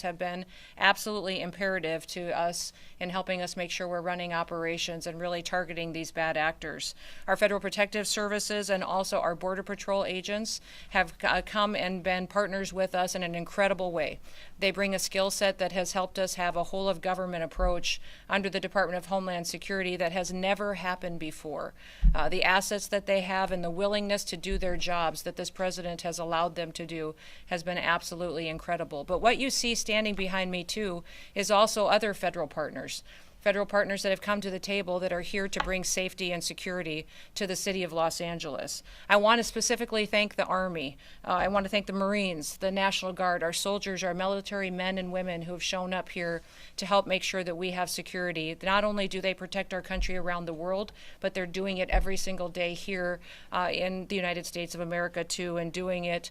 have been absolutely imperative to us in helping us make sure we're running operations and really targeting these bad actors. Our Federal Protective Services and also our Border Patrol agents have come and been partners with us in an incredible way. They bring a skill set that has helped us have a whole of government approach under the Department of Homeland Security that has never happened before. The assets that they have and the willingness to do their jobs that this president has allowed them to do has been absolutely incredible. But what you see standing behind me too is also other federal partners that have come to the table that are here to bring safety and security to the city of Los Angeles. I want to specifically thank the Army. I want to thank the Marines, the National Guard, our soldiers, our military men and women who have shown up here to help make sure that we have security. Not only do they protect our country around the world, but they're doing it every single day here in the United States of America too, and doing it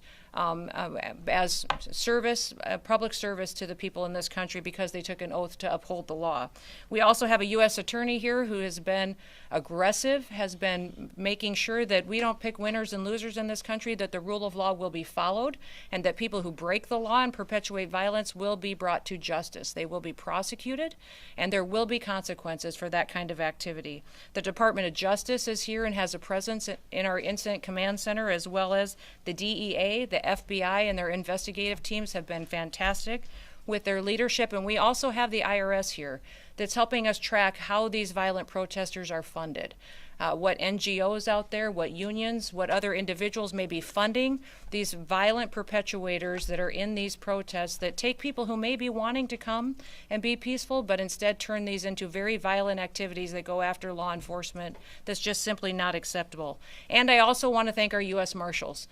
as service, public service to the people in this country because they took an oath to uphold the law. We also have a U.S. attorney here who has been aggressive, has been making sure that we don't pick winners and losers in this country, that the rule of law will be followed, and that people who break the law and perpetuate violence will be brought to justice. They will be prosecuted, and there will be consequences for that kind of activity. The Department of Justice is here and has a presence in our Incident Command Center, as well as the DEA, the FBI, and their investigative teams have been fantastic with their leadership. And we also have the IRS here that's helping us track how these violent protesters are funded. What NGOs out there, what unions, what other individuals may be funding these violent perpetuators that are in these protests that take people who may be wanting to come and be peaceful, but instead turn these into very violent activities that go after law enforcement. That's just simply not acceptable. And I also want to thank our U.S. Marshals.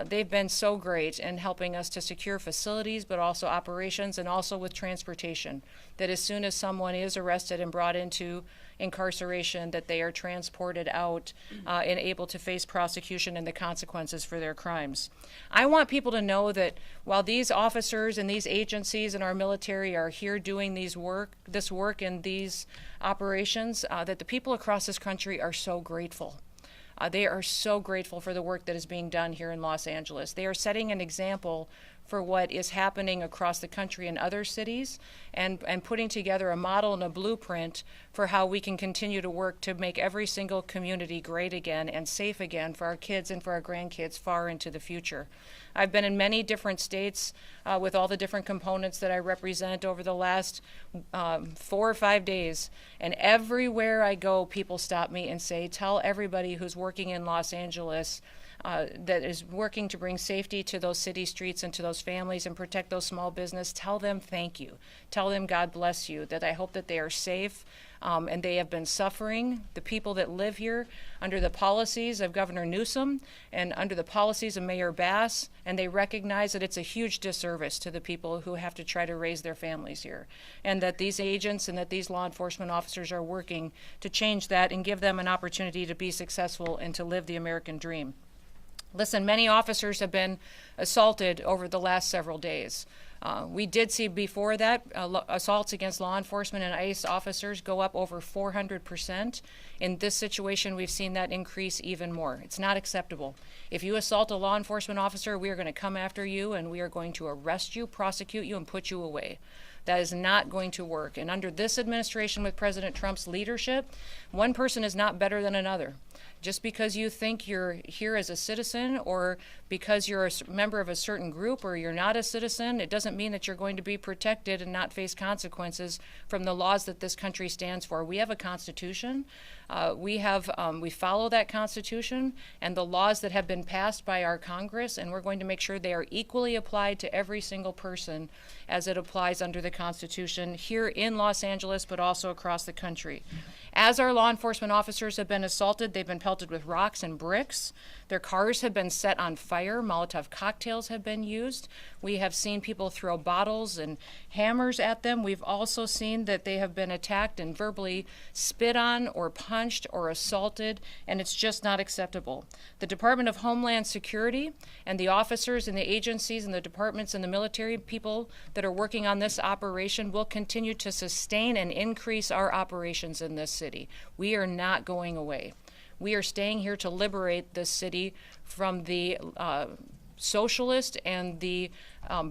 They've been so great in helping us to secure facilities, but also operations, and also with transportation, that as soon as someone is arrested and brought into incarceration, that they are transported out and able to face prosecution and the consequences for their crimes. I want people to know that while these officers and these agencies and our military are here doing this work and these operations, that the people across this country are so grateful. They are so grateful for the work that is being done here in Los Angeles. They are setting an example for what is happening across the country in other cities, and putting together a model and a blueprint for how we can continue to work to make every single community great again and safe again for our kids and for our grandkids far into the future. I've been in many different states with all the different components that I represent over the last 4 or 5 days, and everywhere I go, people stop me and say, tell everybody who's working in Los Angeles that is working to bring safety to those city streets and to those families and protect those small business, tell them thank you. Tell them God bless you, that I hope that they are safe and they have been suffering. The people that live here under the policies of Governor Newsom and under the policies of Mayor Bass, and they recognize that it's a huge disservice to the people who have to try to raise their families here, and that these agents and that these law enforcement officers are working to change that and give them an opportunity to be successful and to live the American dream. Listen, many officers have been assaulted over the last several days. We did see before that assaults against law enforcement and ICE officers go up over 400%. In this situation, we've seen that increase even more. It's not acceptable. If you assault a law enforcement officer, we are going to come after you and we are going to arrest you, prosecute you, and put you away. That is not going to work. And under this administration with President Trump's leadership, one person is not better than another. Just because you think you're here as a citizen or because you're a member of a certain group or you're not a citizen, it doesn't mean that you're going to be protected and not face consequences from the laws that this country stands for. We have a constitution. We follow that constitution and the laws that have been passed by our Congress, and we're going to make sure they are equally applied to every single person as it applies under the Constitution here in Los Angeles, but also across the country. As our law enforcement officers have been assaulted, they've been pelted with rocks and bricks. Their cars have been set on fire. Molotov cocktails have been used. We have seen people throw bottles and hammers at them. We've also seen that they have been attacked and verbally spit on or punched or assaulted, and it's just not acceptable. The Department of Homeland Security and the officers and the agencies and the departments and the military people that are working on this operation will continue to sustain and increase our operations in this city. We are not going away. We are staying here to liberate this city from the socialist and the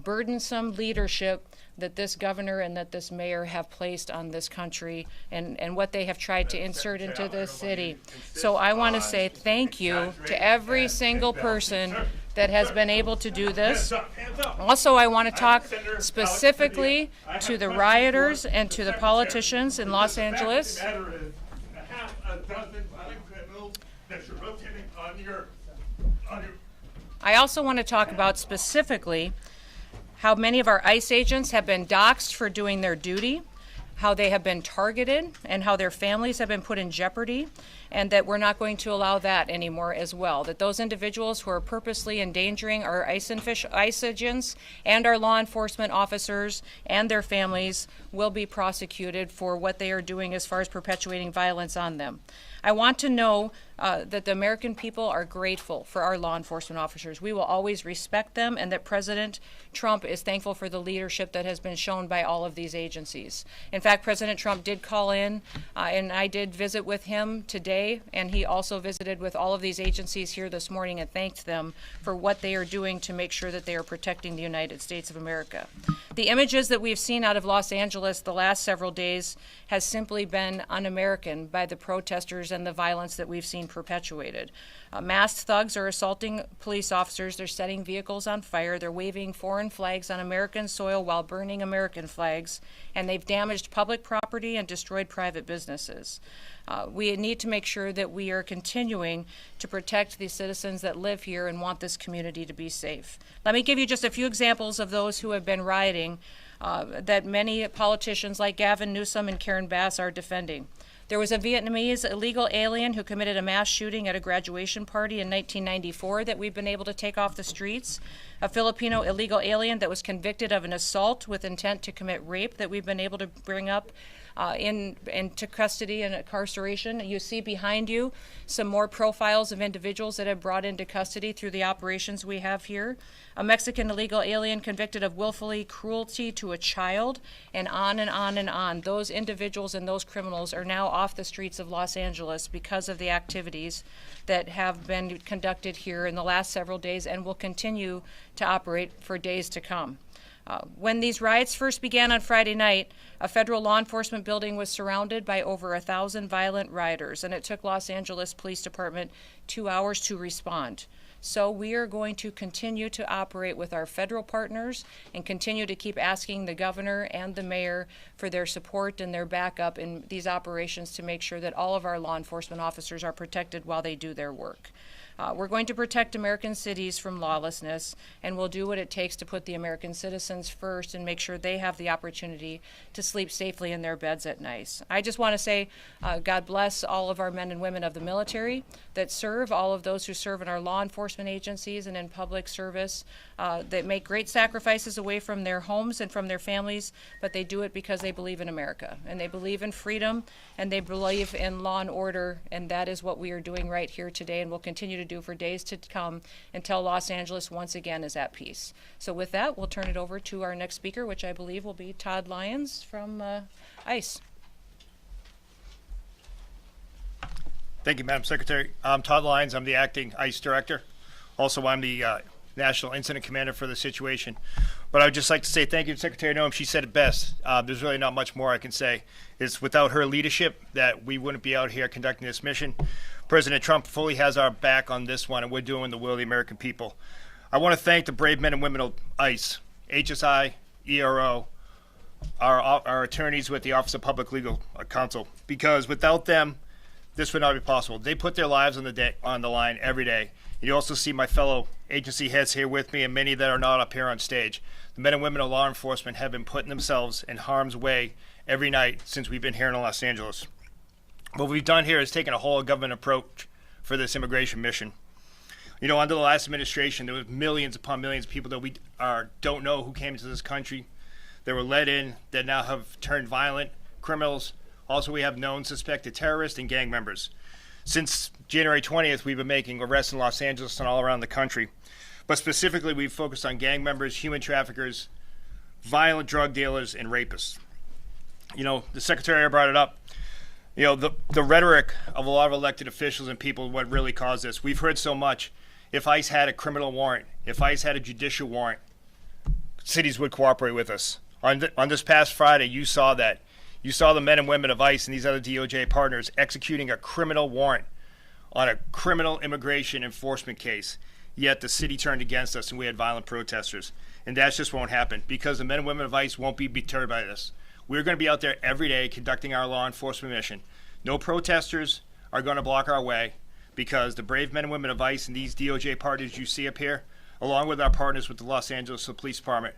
burdensome leadership that this governor and that this mayor have placed on this country and what they have tried to insert into this city. So I want to say thank you to every single person that has been able to do this. Also, I want to talk specifically to the rioters and to the politicians in Los Angeles. I also want to talk about specifically how many of our ICE agents have been doxxed for doing their duty, how they have been targeted, and how their families have been put in jeopardy, and that we're not going to allow that anymore as well. That those individuals who are purposely endangering our ICE agents and our law enforcement officers and their families will be prosecuted for what they are doing as far as perpetuating violence on them. I want to know that the American people are grateful for our law enforcement officers. We will always respect them, and that President Trump is thankful for the leadership that has been shown by all of these agencies. In fact, President Trump did call in, and I did visit with him today, and he also visited with all of these agencies here this morning and thanked them for what they are doing to make sure that they are protecting the United States of America. The images that we've seen out of Los Angeles the last several days has simply been un-American by the protesters and the violence that we've seen perpetuated. Masked thugs are assaulting police officers. They're setting vehicles on fire. They're waving foreign flags on American soil while burning American flags. And they've damaged public property and destroyed private businesses. We need to make sure that we are continuing to protect the citizens that live here and want this community to be safe. Let me give you just a few examples of those who have been rioting that many politicians like Gavin Newsom and Karen Bass are defending. There was a Vietnamese illegal alien who committed a mass shooting at a graduation party in 1994 that we've been able to take off the streets. A Filipino illegal alien that was convicted of an assault with intent to commit rape that we've been able to bring up into custody and incarceration. You see behind you some more profiles of individuals that have brought into custody through the operations we have here. A Mexican illegal alien convicted of willfully cruelty to a child, and on and on and on. Those individuals and those criminals are now off the streets of Los Angeles because of the activities that have been conducted here in the last several days and will continue to operate for days to come. When these riots first began on Friday night, a federal law enforcement building was surrounded by over 1,000 violent rioters, and it took Los Angeles Police Department 2 hours to respond. So we are going to continue to operate with our federal partners and continue to keep asking the governor and the mayor for their support and their backup in these operations to make sure that all of our law enforcement officers are protected while they do their work. We're going to protect American cities from lawlessness, and we'll do what it takes to put the American citizens first and make sure they have the opportunity to sleep safely in their beds at night. I just want to say God bless all of our men and women of the military that serve, all of those who serve in our law enforcement agencies and in public service that make great sacrifices away from their homes and from their families, but they do it because they believe in America, and they believe in freedom, and they believe in law and order, and that is what we are doing right here today and will continue to do for days to come until Los Angeles once again is at peace. So with that, we'll turn it over to our next speaker, which I believe will be Todd Lyons from ICE. Thank you, Madam Secretary. I'm Todd Lyons. I'm the acting ICE director. Also, I'm the National Incident Commander for the situation. But I would just like to say thank you to Secretary Noem. She said it best. There's really not much more I can say. It's without her leadership that we wouldn't be out here conducting this mission. President Trump fully has our back on this one, and we're doing the will of the American people. I want to thank the brave men and women of ICE, HSI, ERO, our attorneys with the Office of Public Legal Counsel, because without them, this would not be possible. They put their lives on the line every day. You also see my fellow agency heads here with me, and many that are not up here on stage. The men and women of law enforcement have been putting themselves in harm's way every night since we've been here in Los Angeles. What we've done here is taken a whole government approach for this immigration mission. You know, under the last administration, there was millions upon millions of people that we don't know who came into this country. They were let in, that now have turned violent, criminals. Also, we have known suspected terrorists and gang members. Since January 20th, we've been making arrests in Los Angeles and all around the country. But specifically, we've focused on gang members, human traffickers, violent drug dealers, and rapists. You know, the Secretary brought it up. You know, the rhetoric of a lot of elected officials and people, what really caused this. We've heard so much. If ICE had a criminal warrant, if ICE had a judicial warrant, cities would cooperate with us. On this past Friday, you saw that. You saw the men and women of ICE and these other DOJ partners executing a criminal warrant on a criminal immigration enforcement case. Yet the city turned against us and we had violent protesters. And that just won't happen because the men and women of ICE won't be deterred by this. We're going to be out there every day conducting our law enforcement mission. No protesters are going to block our way because the brave men and women of ICE and these DOJ partners you see up here, along with our partners with the Los Angeles Police Department,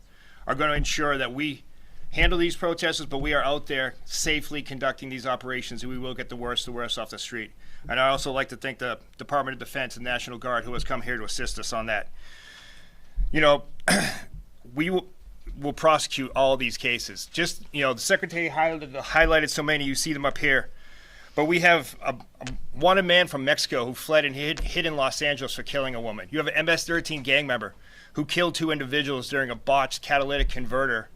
are going to ensure that we handle these protesters, but we are out there safely conducting these operations, and we will get the worst off the street. And I also like to thank the Department of Defense and National Guard who has come here to assist us on that. You know, we will prosecute all these cases. Just, you know, the Secretary highlighted so many, you see them up here. But we have a wanted man from Mexico who fled and hid in Los Angeles for killing a woman. You have an MS-13 gang member who killed 2 individuals during a botched catalytic converter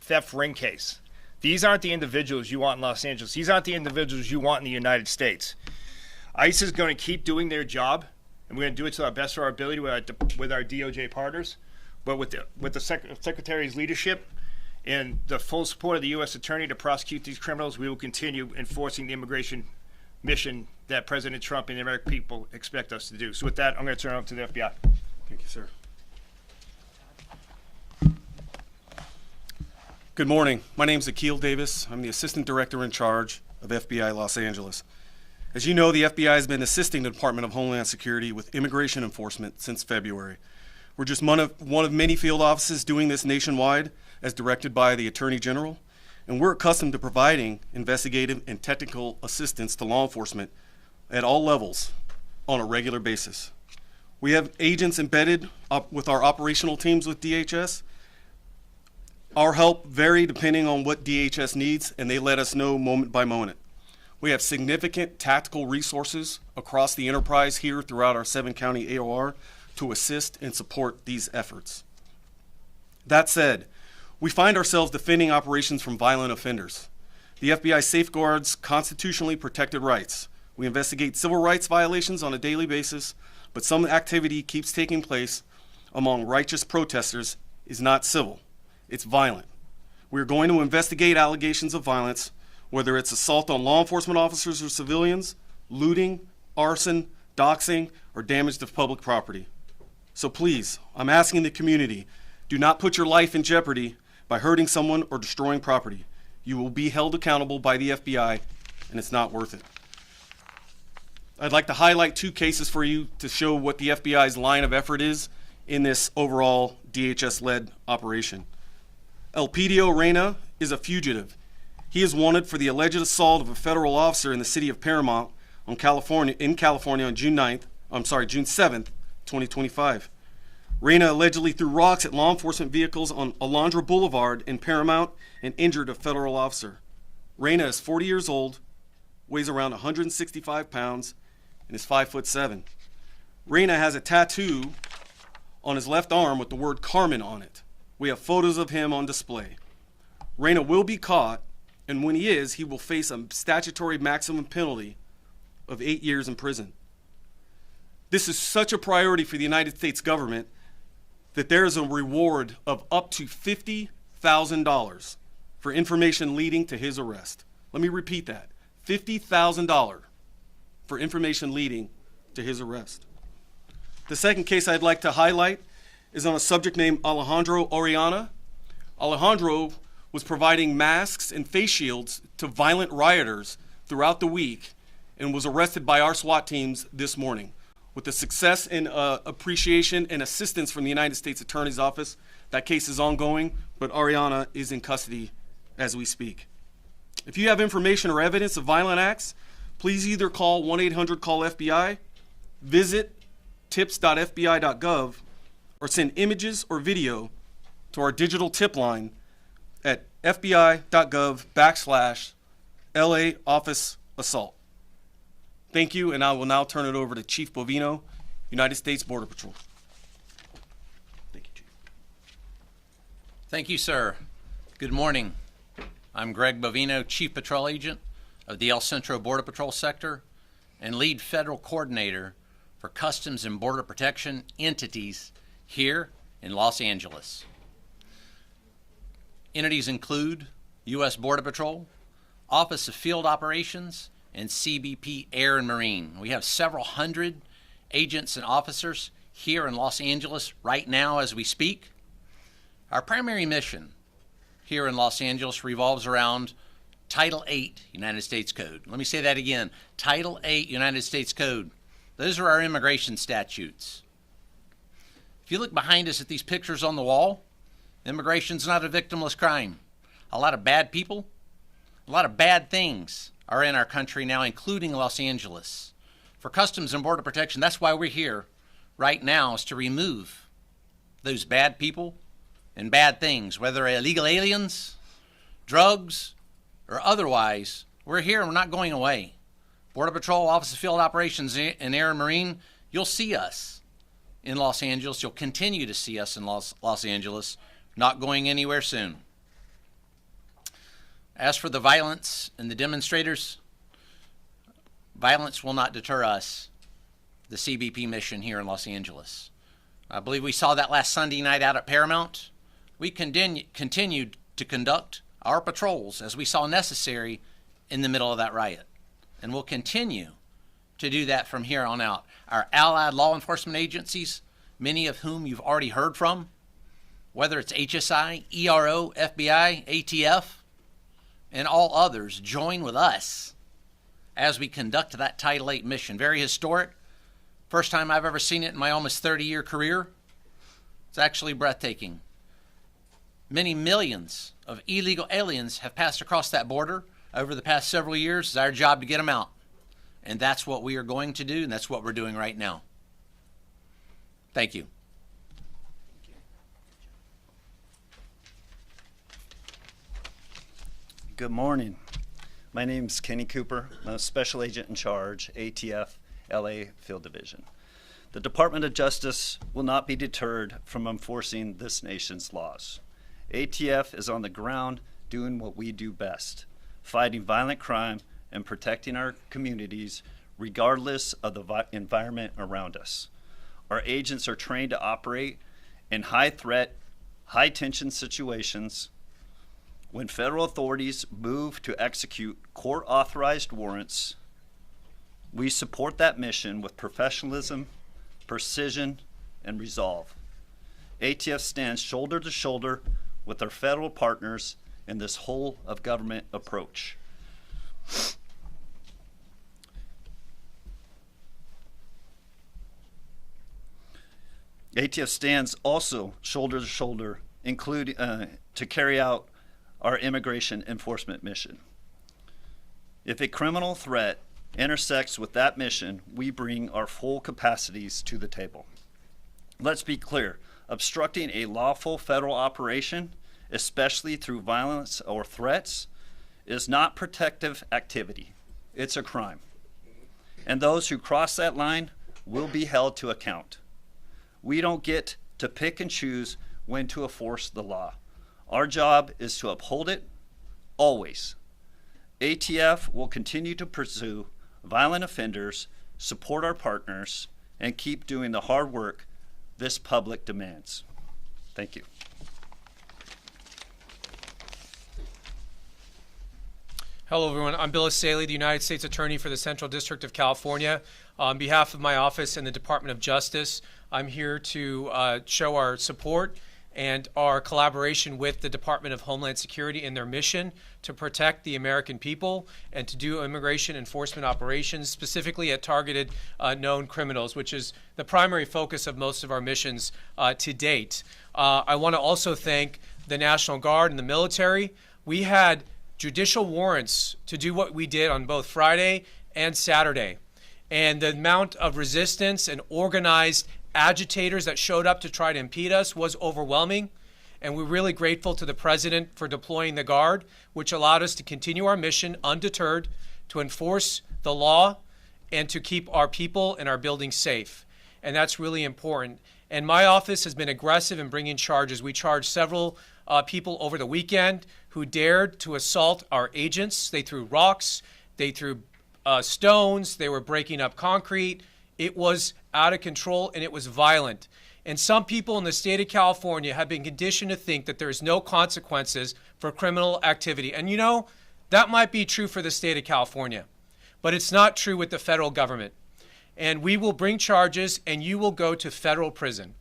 theft ring case. These aren't the individuals you want in Los Angeles. These aren't the individuals you want in the United States. ICE is going to keep doing their job, and we're going to do it to our best of our ability with our DOJ partners. But with the Secretary's leadership and the full support of the U.S. Attorney to prosecute these criminals, we will continue enforcing the immigration mission that President Trump and the American people expect us to do. So with that, I'm going to turn it over to the FBI. Thank you, sir. Good morning. My name is Akil Davis. I'm the Assistant Director in charge of FBI Los Angeles. As you know, the FBI has been assisting the Department of Homeland Security with immigration enforcement since February. We're just one of many field offices doing this nationwide as directed by the Attorney General, and we're accustomed to providing investigative and technical assistance to law enforcement at all levels on a regular basis. We have agents embedded with our operational teams with DHS. Our help vary depending on what DHS needs, and they let us know moment by moment. We have significant tactical resources across the enterprise here throughout our 7-county AOR to assist and support these efforts. That said, we find ourselves defending operations from violent offenders. The FBI safeguards constitutionally protected rights. We investigate civil rights violations on a daily basis, but some activity keeps taking place among righteous protesters is not civil. It's violent. We're going to investigate allegations of violence, whether it's assault on law enforcement officers or civilians, looting, arson, doxing, or damage to public property. So please, I'm asking the community, do not put your life in jeopardy by hurting someone or destroying property. You will be held accountable by the FBI, and it's not worth it. I'd like to highlight 2 cases for you to show what the FBI's line of effort is in this overall DHS-led operation. Elpidio Reyna is a fugitive. He is wanted for the alleged assault of a federal officer in the city of Paramount in California on June 7th, 2025. Reyna allegedly threw rocks at law enforcement vehicles on Alondra Boulevard in Paramount and injured a federal officer. Reyna is 40 years old, weighs around 165 pounds, and is 5'7". Reyna has a tattoo on his left arm with the word Carmen on it. We have photos of him on display. Reyna will be caught, and when he is, he will face a statutory maximum penalty of 8 years in prison. This is such a priority for the United States government that there is a reward of up to $50,000 for information leading to his arrest. Let me repeat that, $50,000 for information leading to his arrest. The second case I'd like to highlight is on a subject named Alejandro Oriana. Alejandro was providing masks and face shields to violent rioters throughout the week and was arrested by our SWAT teams this morning. With the success and appreciation and assistance from the United States Attorney's Office, that case is ongoing, but Oriana is in custody as we speak. If you have information or evidence of violent acts, please either call 1-800-CALL-FBI, visit tips.fbi.gov, or send images or video to our digital tip line at fbi.gov/LA Office Assault. Thank you, and I will now turn it over to Chief Bovino, United States Border Patrol. Thank you, Chief. Thank you, sir. Good morning. I'm Greg Bovino, Chief Patrol Agent of the El Centro Border Patrol Sector and Lead Federal Coordinator for Customs and Border Protection entities here in Los Angeles. Entities include U.S. Border Patrol, Office of Field Operations, and CBP Air and Marine. We have several hundred agents and officers here in Los Angeles right now as we speak. Our primary mission here in Los Angeles revolves around Title 8 United States Code. Let me say that again. Title 8 United States Code. Those are our immigration statutes. If you look behind us at these pictures on the wall, immigration's not a victimless crime. A lot of bad people, a lot of bad things are in our country now, including Los Angeles. For Customs and Border Protection, that's why we're here right now, is to remove those bad people and bad things, whether illegal aliens, drugs, or otherwise. We're here and we're not going away. Border Patrol, Office of Field Operations, and Air and Marine, you'll see us in Los Angeles. You'll continue to see us in Los Angeles, not going anywhere soon. As for the violence and the demonstrators, violence will not deter us, the CBP mission here in Los Angeles. I believe we saw that last Sunday night out at Paramount. We continued to conduct our patrols as we saw necessary in the middle of that riot. And we'll continue to do that from here on out. Our allied law enforcement agencies, many of whom you've already heard from, whether it's HSI, ERO, FBI, ATF, and all others, join with us as we conduct that Title 8 mission. Very historic. First time I've ever seen it in my almost 30-year career. It's actually breathtaking. Many millions of illegal aliens have passed across that border over the past several years. It's our job to get them out. And that's what we are going to do, and that's what we're doing right now. Thank you. Good morning. My name is Kenny Cooper. I'm a Special Agent in Charge, ATF, LA Field Division. The Department of Justice will not be deterred from enforcing this nation's laws. ATF is on the ground doing what we do best, fighting violent crime and protecting our communities regardless of the environment around us. Our agents are trained to operate in high-threat, high-tension situations. When federal authorities move to execute court-authorized warrants, we support that mission with professionalism, precision, and resolve. ATF stands shoulder to shoulder with our federal partners in this whole-of-government approach. ATF stands also shoulder to shoulder, including to carry out our immigration enforcement mission. If a criminal threat intersects with that mission, we bring our full capacities to the table. Let's be clear, obstructing a lawful federal operation, especially through violence or threats, is not protective activity. It's a crime. And those who cross that line will be held to account. We don't get to pick and choose when to enforce the law. Our job is to uphold it, always. ATF will continue to pursue violent offenders, support our partners, and keep doing the hard work this public demands. Thank you. Hello, everyone. I'm Bill Saley, the United States Attorney for the Central District of California. On behalf of my office and the Department of Justice, I'm here to show our support and our collaboration with the Department of Homeland Security in their mission to protect the American people and to do immigration enforcement operations, specifically at targeted known criminals, which is the primary focus of most of our missions to date. I want to also thank the National Guard and the military. We had judicial warrants to do what we did on both Friday and Saturday. And the amount of resistance and organized agitators that showed up to try to impede us was overwhelming. And we're really grateful to the President for deploying the Guard, which allowed us to continue our mission undeterred, to enforce the law, and to keep our people and our buildings safe. And that's really important. And my office has been aggressive in bringing charges. We charged several people over the weekend who dared to assault our agents. They threw rocks, they threw stones, they were breaking up concrete. It was out of control and it was violent. And some people in the state of California have been conditioned to think that there's no consequences for criminal activity. And you know, that might be true for the state of California, but it's not true with the federal government. And we will bring charges and you will go to federal prison.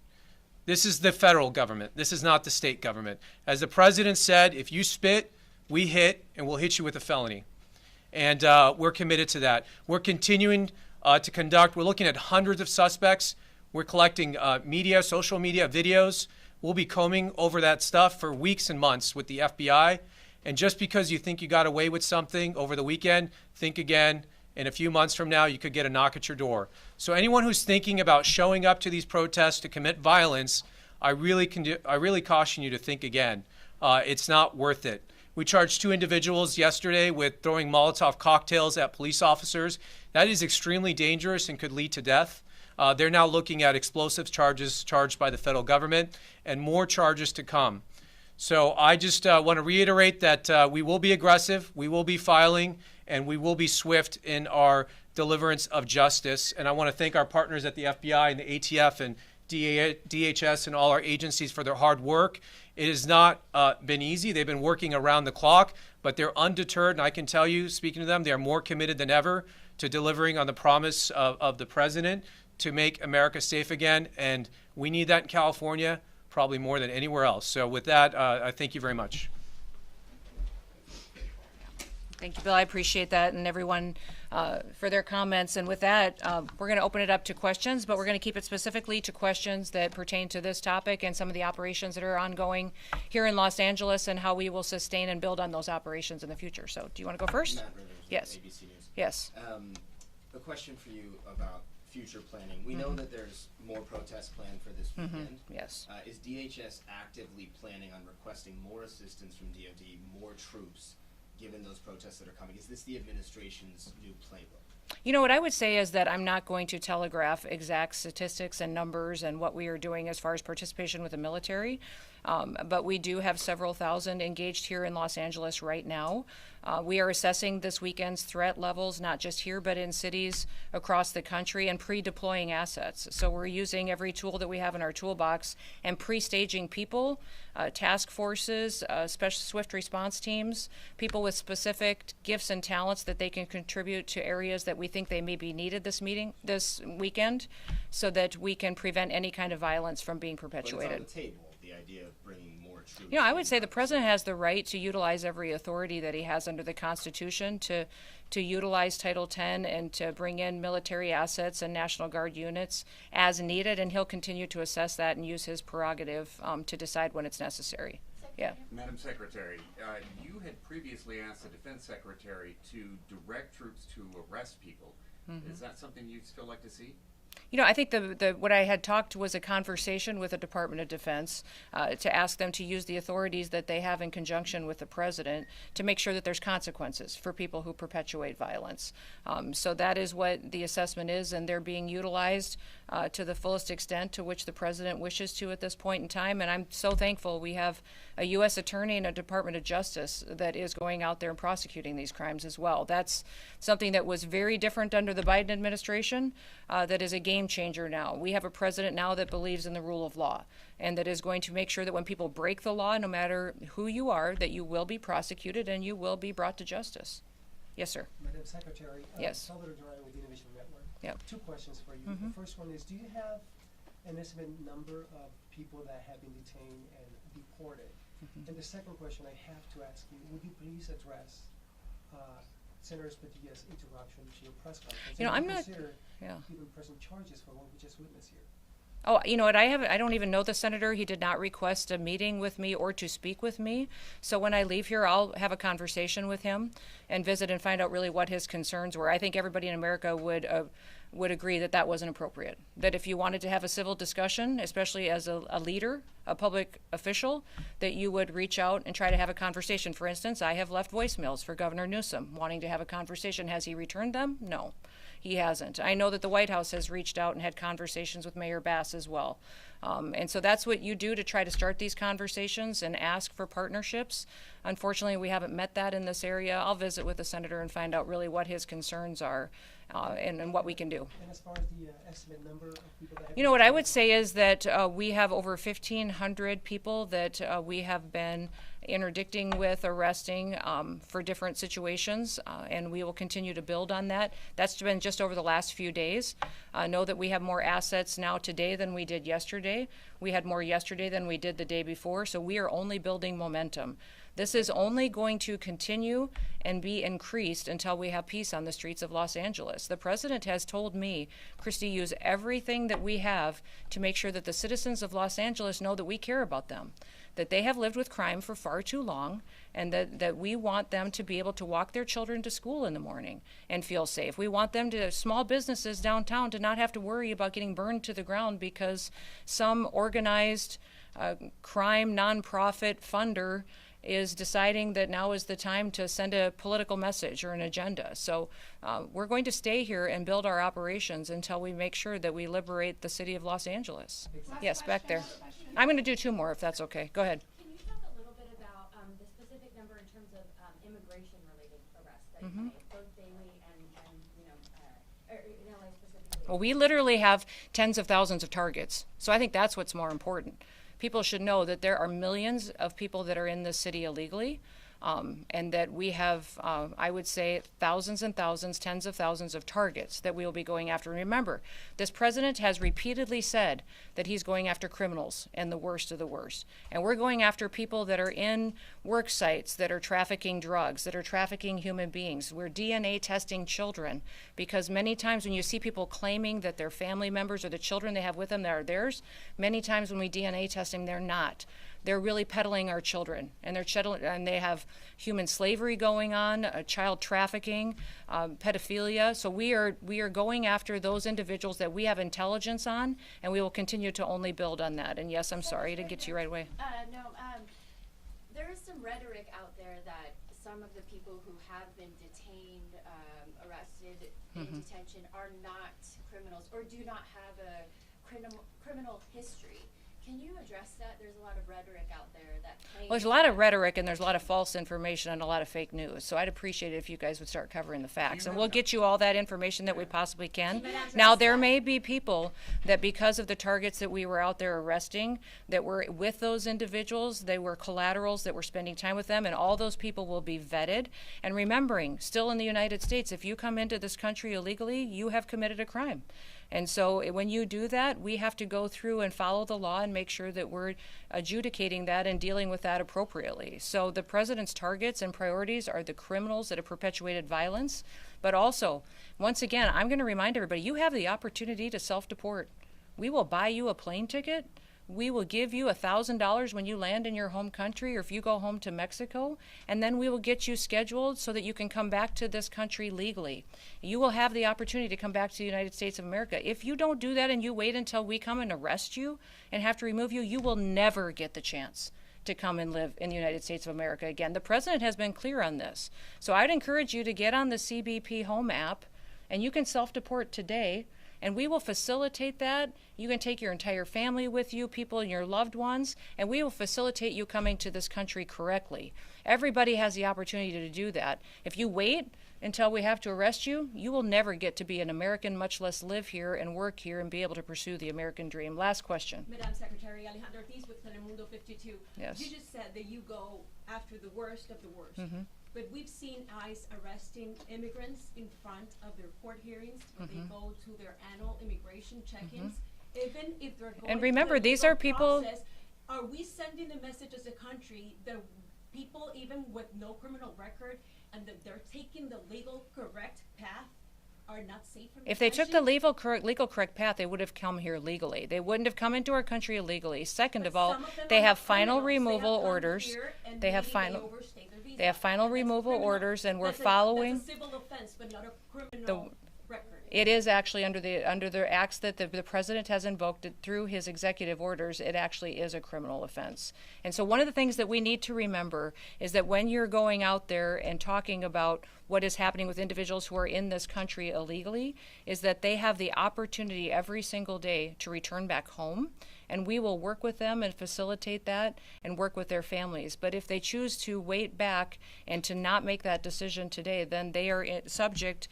This is the federal government. This is not the state government. As the president said, if you spit, we hit, and we'll hit you with a felony. And we're committed to that. We're continuing to conduct, we're looking at hundreds of suspects. We're collecting media, social media, videos. We'll be combing over that stuff for weeks and months with the FBI. And just because you think you got away with something over the weekend, think again. In a few months from now, you could get a knock at your door. So anyone who's thinking about showing up to these protests to commit violence, I really caution you to think again. It's not worth it. We charged 2 individuals yesterday with throwing Molotov cocktails at police officers. That is extremely dangerous and could lead to death. They're now looking at explosives charges charged by the federal government and more charges to come. So I just want to reiterate that we will be aggressive, we will be filing, and we will be swift in our deliverance of justice. And I want to thank our partners at the FBI and the ATF and DHS and all our agencies for their hard work. It has not been easy. They've been working around the clock, but they're undeterred. And I can tell you, speaking to them, they are more committed than ever to delivering on the promise of the president to make America safe again. And we need that in California, probably more than anywhere else. So with that, I thank you very much. Thank you, Bill. I appreciate that, and everyone for their comments. And with that, we're going to open it up to questions, but we're going to keep it specifically to questions that pertain to this topic and some of the operations that are ongoing here in Los Angeles and how we will sustain and build on those operations in the future. So do you want to go first? Matt Rivers with Yes. ABC News. Yes. A question for you about future planning. We know that there's more protests planned for this weekend. Yes. Is DHS actively planning on requesting more assistance from DoD, more troops, given those protests that are coming? Is this the administration's new playbook? You know, what I would say is that I'm not going to telegraph exact statistics and numbers and what we are doing as far as participation with the military, but we do have several thousand engaged here in Los Angeles right now. We are assessing this weekend's threat levels, not just here, but in cities across the country, and pre-deploying assets. So we're using every tool that we have in our toolbox and pre-staging people, task forces, special swift response teams, people with specific gifts and talents that they can contribute to areas that we think they may be needed this weekend, so that we can prevent any kind of violence from being perpetuated. But it's on the table, the idea of bringing more troops. You know, I would say the president has the right to utilize every authority that he has under the Constitution to utilize Title X and to bring in military assets and National Guard units as needed, and he'll continue to assess that and use his prerogative to decide when it's necessary. Yeah. Madam Secretary, you had previously asked the Defense Secretary to direct troops to arrest people. Is that something you'd still like to see? You know, I think what I had talked was a conversation with the Department of Defense to ask them to use the authorities that they have in conjunction with the president to make sure that there's consequences for people who perpetuate violence. So that is what the assessment is, and they're being utilized to the fullest extent to which the president wishes to at this point in time. And I'm so thankful we have a U.S. attorney and a Department of Justice that is going out there and prosecuting these crimes as well. That's something that was very different under the Biden administration, that is a game changer now. We have a president now that believes in the rule of law and that is going to make sure that when people break the law, no matter who you are, that you will be prosecuted and you will be brought to justice. Yes, sir. Madam Secretary, Yes. Salvador Duran with the Innovation Network. Yep. 2 questions for you. The first one is, do you have an estimated number of people that have been detained and deported? And the second question I have to ask you, would you please address Senator Padillas' interruption to your press conference? You know, and I'm not- consider yeah. even pressing charges for what we just witnessed here. Oh, you know what? I don't even know the senator. He did not request a meeting with me or to speak with me. So when I leave here, I'll have a conversation with him and visit and find out really what his concerns were. I think everybody in America would agree that that wasn't appropriate. That if you wanted to have a civil discussion, especially as a leader, a public official, that you would reach out and try to have a conversation. For instance, I have left voicemails for Governor Newsom wanting to have a conversation. Has he returned them? No. He hasn't. I know that the White House has reached out and had conversations with Mayor Bass as well. And so that's what you do to try to start these conversations and ask for partnerships. Unfortunately, we haven't met that in this area. I'll visit with the senator and find out really what his concerns are and what we can do. And as far as the estimate number of people that have You know, what I would say is that we have over 1,500 people that we have been interdicting with, arresting for different situations, and we will continue to build on that. That's been just over the last few days. Know that we have more assets now today than we did yesterday. We had more yesterday than we did the day before, so we are only building momentum. This is only going to continue and be increased until we have peace on the streets of Los Angeles. The president has told me, Kristi, use everything that we have to make sure that the citizens of Los Angeles know that we care about them, that they have lived with crime for far too long, and that we want them to be able to walk their children to school in the morning and feel safe. We want them to, small businesses downtown, to not have to worry about getting burned to the ground because some organized crime nonprofit funder is deciding that now is the time to send a political message or an agenda. So we're going to stay here and build our operations until we make sure that we liberate the city of Los Angeles. Yes, back there. I'm going to do two more if that's okay. Go ahead. Can you talk a little bit about the specific number in terms of immigration-related arrests that you made, both daily and in LA specifically? Well, we literally have tens of thousands of targets. So I think that's what's more important. People should know that there are millions of people that are in this city illegally, and that we have, I would say, thousands and thousands, tens of thousands of targets that we will be going after. Remember, this president has repeatedly said that he's going after criminals and the worst of the worst. And we're going after people that are in work sites that are trafficking drugs, that are trafficking human beings. We're DNA testing children because many times when you see people claiming that their family members or the children they have with them that are theirs, many times when we DNA test them, they're not. They're really peddling our children, and they have human slavery going on, child trafficking, pedophilia. So we are going after those individuals that we have intelligence on, and we will continue to only build on that. And yes, I'm sorry to get to you right away. There is some rhetoric out there that some of the people who have been detained, arrested, in detention are not criminals or do not have a criminal history. Can you address that? There's a lot of rhetoric out there that claims. Well, there's a lot of rhetoric and there's a lot of false information and a lot of fake news. So I'd appreciate it if you guys would start covering the facts. And we'll get you all that information that we possibly can. Now, there may be people that because of the targets that we were out there arresting, that were with those individuals, they were collaterals that were spending time with them, and all those people will be vetted. And remembering, still in the United States, if you come into this country illegally, you have committed a crime. And so when you do that, we have to go through and follow the law and make sure that we're adjudicating that and dealing with that appropriately. So the president's targets and priorities are the criminals that have perpetuated violence. But also, once again, I'm going to remind everybody, you have the opportunity to self-deport. We will buy you a plane ticket. We will give you $1,000 when you land in your home country or if you go home to Mexico, and then we will get you scheduled so that you can come back to this country legally. You will have the opportunity to come back to the United States of America. If you don't do that and you wait until we come and arrest you and have to remove you, you will never get the chance to come and live in the United States of America again. The president has been clear on this. So I'd encourage you to get on the CBP Home app, and you can self-deport today. And we will facilitate that. You can take your entire family with you, people and your loved ones, and we will facilitate you coming to this country correctly. Everybody has the opportunity to do that. If you wait until we have to arrest you, you will never get to be an American, much less live here and work here and be able to pursue the American dream. Last question. Madam Secretary, Alejandro Ortiz with Telemundo 52. Yes. You just said that you go after the worst of the worst. But we've seen ICE arresting immigrants in front of their court hearings where they go to their annual immigration check-ins. Even if they're going And remember, through the these legal are people- process, are we sending a message as a country that people, even with no criminal record, and that they're taking the legal correct path, are not safe from If they took the detention? legal correct path, they would have come here legally. They wouldn't have come into our country illegally. Second But of all, some of them they are have not final criminals. They have removal come orders. here and They have maybe final overstayed their visa. they have final And that's removal criminal. orders, and we're That's following that's a civil offense, but not a criminal record. It is actually under the acts that the president has invoked it through his executive orders. It actually is a criminal offense. And so one of the things that we need to remember is that when you're going out there and talking about what is happening with individuals who are in this country illegally, is that they have the opportunity every single day to return back home. And we will work with them and facilitate that and work with their families. But if they choose to wait back and to not make that decision today, then they are subject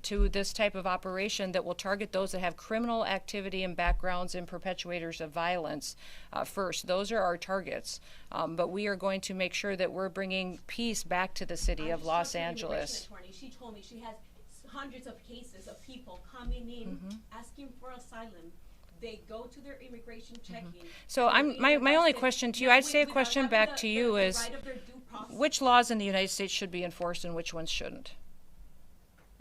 to this type of operation that will target those that have criminal activity and backgrounds and perpetuators of violence first. Those are our targets. But we are going to make sure that we're bringing peace back to the city of Los Angeles. She told me she has hundreds of cases of people coming in asking for asylum. They go to their immigration check-in. So my only question to you, I'd say a question back to you is, which laws in the United States should be enforced and which ones shouldn't?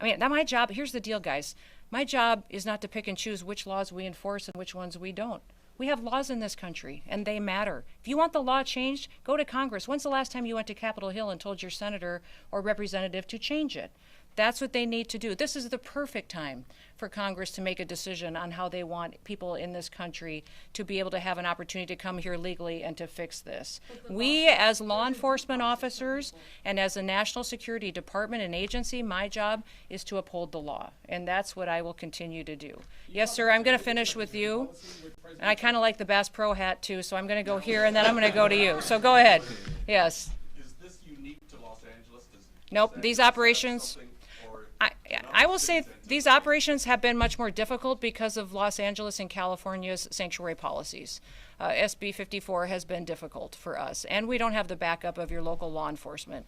I mean, my job, here's the deal, guys. My job is not to pick and choose which laws we enforce and which ones we don't. We have laws in this country, and they matter. If you want the law changed, go to Congress. When's the last time you went to Capitol Hill and told your senator or representative to change it? That's what they need to do. This is the perfect time for Congress to make a decision on how they want people in this country to be able to have an opportunity to come here legally and to fix this. We, as law enforcement officers and as a national security department and agency, my job is to uphold the law, and that's what I will continue to do. Yes, sir, I'm going to finish with you. And I kind of like the Bass Pro hat, too, so I'm going to go here, and then I'm going to go to you. So go ahead. Yes. Is this unique to Los Angeles? Nope, these operations... I will say these operations have been much more difficult because of Los Angeles and California's sanctuary policies. SB 54 has been difficult for us, and we don't have the backup of your local law enforcement.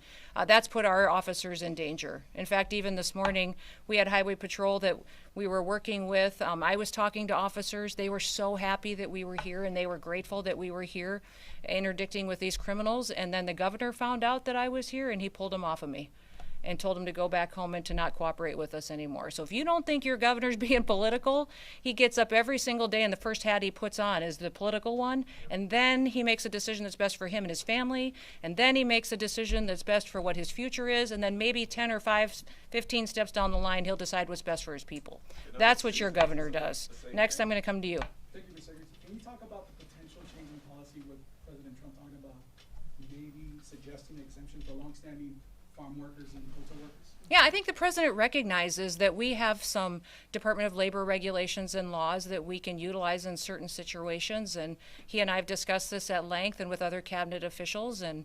That's put our officers in danger. In fact, even this morning, we had Highway Patrol that we were working with. I was talking to officers. They were so happy that we were here, and they were grateful that we were here interdicting with these criminals. And then the governor found out that I was here, and he pulled them off of me and told him to go back home and to not cooperate with us anymore. So if you don't think your governor's being political, he gets up every single day and the first hat he puts on is the political one, and then he makes a decision that's best for him and his family, and then he makes a decision that's best for what his future is, and then maybe 10 or 15 steps down the line, he'll decide what's best for his people. That's what your governor does. Next, I'm going to come to you. Thank you, Ms. Secretary. Can you talk about the potential change in policy with President Trump talking about maybe suggesting exemption for longstanding farm workers and hotel workers? Yeah, I think the president recognizes that we have some Department of Labor regulations and laws that we can utilize in certain situations, and he and I have discussed this at length and with other cabinet officials, and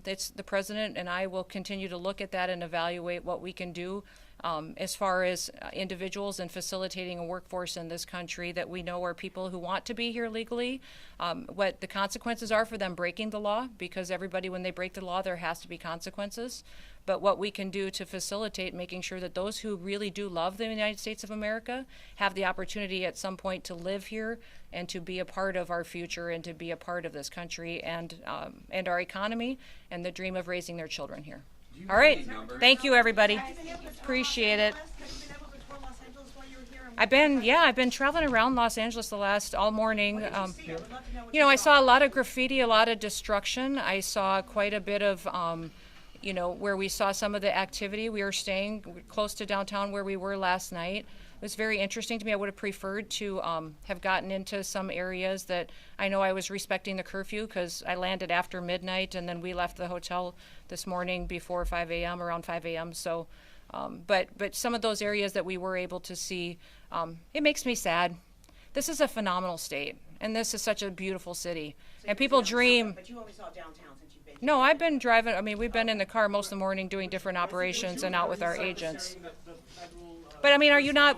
it's the president and I will continue to look at that and evaluate what we can do as far as individuals and facilitating a workforce in this country that we know are people who want to be here legally, what the consequences are for them breaking the law, because everybody, when they break the law, there has to be consequences. But what we can do to facilitate making sure that those who really do love the United States of America have the opportunity at some point to live here and to be a part of our future and to be a part of this country and our economy and the dream of raising their children here. All right. Thank you, everybody. Appreciate it. I've been traveling around Los Angeles all morning. I saw a lot of graffiti, a lot of destruction. I saw quite a bit of, where we saw some of the activity. We were staying close to downtown where we were last night. It was very interesting to me. I would have preferred to have gotten into some areas that I know I was respecting the curfew because I landed after midnight and then we left the hotel this morning before 5 a.m., around 5 a.m. So, but some of those areas that we were able to see, it makes me sad. This is a phenomenal state, and this is such a beautiful city. So and people dream. But you only saw downtown since you've been. No, I've been driving. I mean, we've been in the car most of the morning doing different operations and out with our agents. But I mean,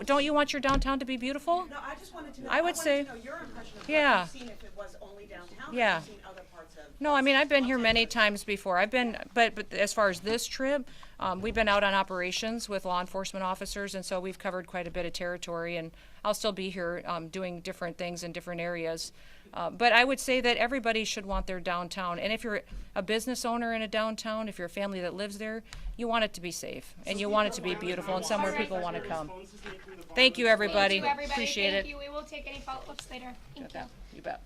don't you want your downtown to be beautiful? No, I just wanted to know. I would say, to know your impression of yeah. what you've seen, if it was only downtown. Yeah. Or you've seen other parts of. No, I mean, I've been here many times before. But as far as this trip, we've been out on operations with law enforcement officers, and so we've covered quite a bit of territory, and I'll still be here doing different things in different areas. But I would say that everybody should want their downtown. And if you're a business owner in a downtown, if you're a family that lives there, you want it to be safe, and you want it to be beautiful and somewhere people want to come. Thank you, everybody. Thank you, everybody. Appreciate it. Thank you. We will take any follow-ups later. Thank you. You bet.